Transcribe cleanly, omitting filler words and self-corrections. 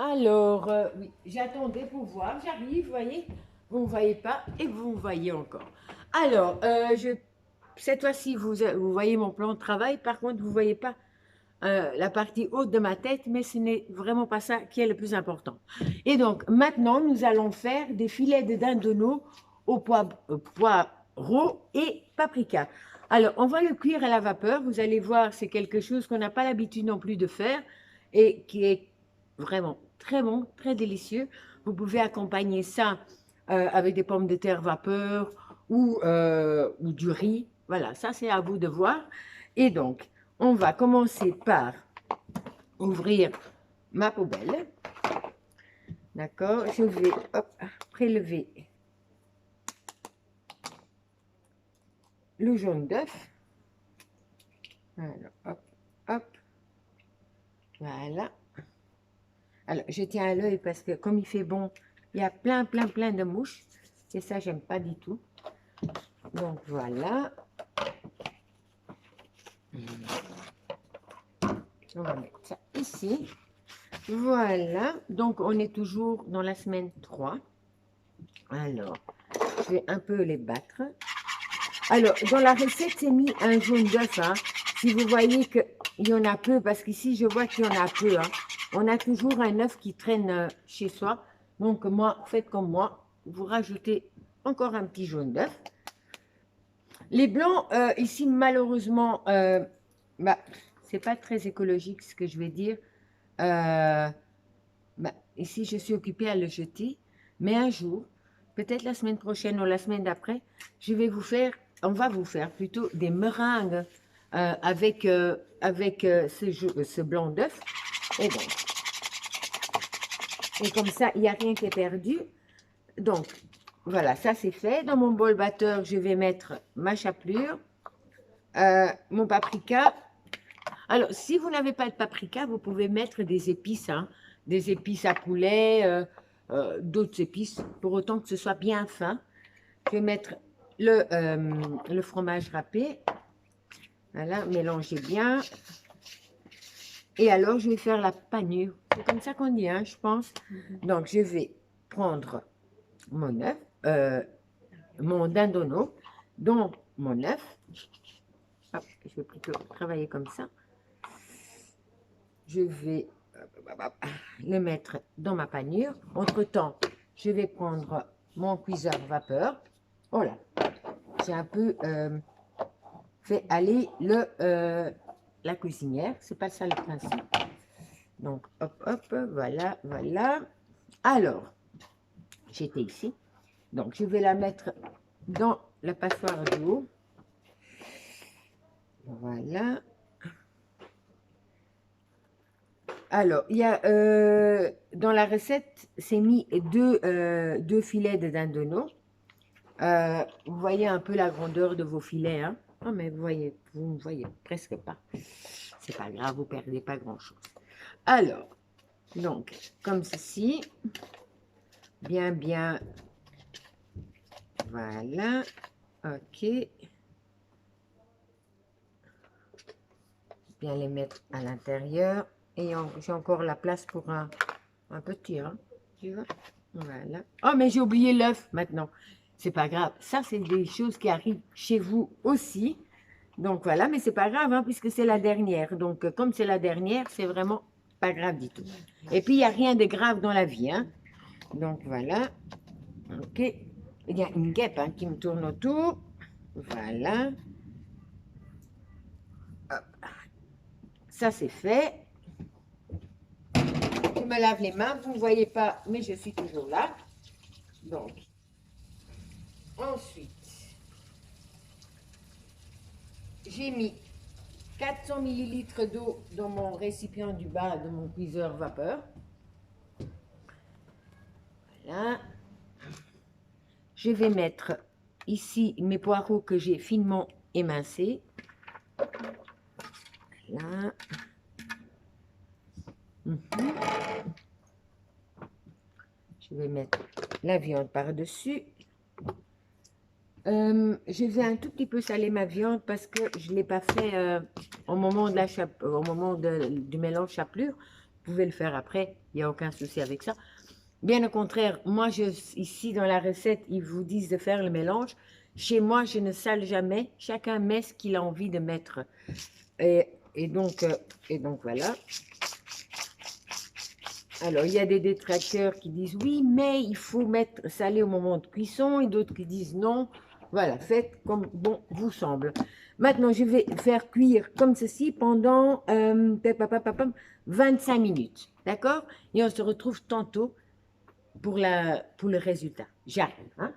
Alors, oui, j'attendais pour voir, j'arrive, vous voyez, vous ne voyez pas et vous me voyez encore. Alors, cette fois-ci, vous voyez mon plan de travail, par contre, vous ne voyez pas la partie haute de ma tête, mais ce n'est vraiment pas ça qui est le plus important. Et donc, maintenant, nous allons faire des filets de dindonneau au poireau et paprika. Alors, on va le cuire à la vapeur. Vous allez voir, c'est quelque chose qu'on n'a pas l'habitude non plus de faire et qui est vraiment très bon, très délicieux. Vous pouvez accompagner ça avec des pommes de terre vapeur ou du riz. Voilà, ça c'est à vous de voir. Et donc, on va commencer par ouvrir ma poubelle. D'accord, je vais prélever le jaune d'œuf. Alors, hop, hop, voilà. Alors, je tiens à l'œil parce que comme il fait bon, il y a plein de mouches. Et ça, j'aime pas du tout. Donc, voilà. On va mettre ça ici. Voilà. Donc, on est toujours dans la semaine 3. Alors, je vais un peu les battre. Alors, dans la recette, c'est mis un jaune d'œuf. Hein. Si vous voyez qu'il y en a peu, parce qu'ici, je vois qu'il y en a peu. Hein. On a toujours un œuf qui traîne chez soi. Donc, moi, faites comme moi. Vous rajoutez encore un petit jaune d'œuf. Les blancs, ici, malheureusement, c'est pas très écologique ce que je vais dire. Ici, je suis occupée à le jeter. Mais un jour, peut-être la semaine prochaine ou la semaine d'après, on va vous faire plutôt des meringues avec ce blanc d'œuf. Et donc, et comme ça, il n'y a rien qui est perdu. Donc, voilà, ça c'est fait. Dans mon bol batteur, je vais mettre ma chapelure, mon paprika. Alors, si vous n'avez pas de paprika, vous pouvez mettre des épices, hein, des épices à poulet, d'autres épices, pour autant que ce soit bien fin. Je vais mettre le fromage râpé. Voilà, mélangez bien. Et alors, je vais faire la panure. C'est comme ça qu'on dit, hein, je pense. Donc, je vais prendre mon œuf, mon dindonneau, dans mon œuf. Hop, je vais plutôt travailler comme ça. Je vais le mettre dans ma panure. Entre-temps, je vais prendre mon cuiseur vapeur. Voilà. J'ai un peu fait aller la cuisinière. C'est pas ça le principe. Donc, hop, hop, voilà, voilà. Alors, j'étais ici. Donc, je vais la mettre dans la passoire du haut. Voilà. Alors, il y a dans la recette, c'est mis deux filets de dindonneau. Vous voyez un peu la grandeur de vos filets, hein? Oh, mais vous ne voyez presque pas. C'est pas grave, vous perdez pas grand-chose. Alors, donc, comme ceci, bien, voilà, ok. Bien les mettre à l'intérieur. Et j'ai encore la place pour un petit, hein, tu vois. Voilà. Oh, mais j'ai oublié l'œuf maintenant. C'est pas grave. Ça, c'est des choses qui arrivent chez vous aussi. Donc voilà, mais c'est pas grave, hein, puisque c'est la dernière. Donc, comme c'est la dernière, c'est vraiment pas grave du tout. Et puis, il n'y a rien de grave dans la vie, hein. Donc voilà. Ok. Il y a une guêpe, hein, qui me tourne autour. Voilà. Hop. Ça, c'est fait. Je me lave les mains, vous ne voyez pas, mais je suis toujours là. Donc, ensuite, j'ai mis 400 ml d'eau dans mon récipient du bas de mon cuiseur vapeur. Voilà. Je vais mettre ici mes poireaux que j'ai finement émincés. Voilà. Je vais mettre la viande par-dessus. Je vais un tout petit peu saler ma viande parce que je ne l'ai pas fait au moment du mélange chapelure. pouvez le faire après, il n'y a aucun souci avec ça. Bien au contraire, moi, ici dans la recette, ils vous disent de faire le mélange. Chez moi, je ne sale jamais. Chacun met ce qu'il a envie de mettre. Et, et donc, euh, et donc, voilà. Alors, il y a des détracteurs qui disent oui, mais il faut mettre salé au moment de cuisson, et d'autres qui disent non. Voilà, faites comme bon vous semble. Maintenant, je vais faire cuire comme ceci pendant 25 minutes. D'accord? Et on se retrouve tantôt pour le résultat. J'arrive. Hein?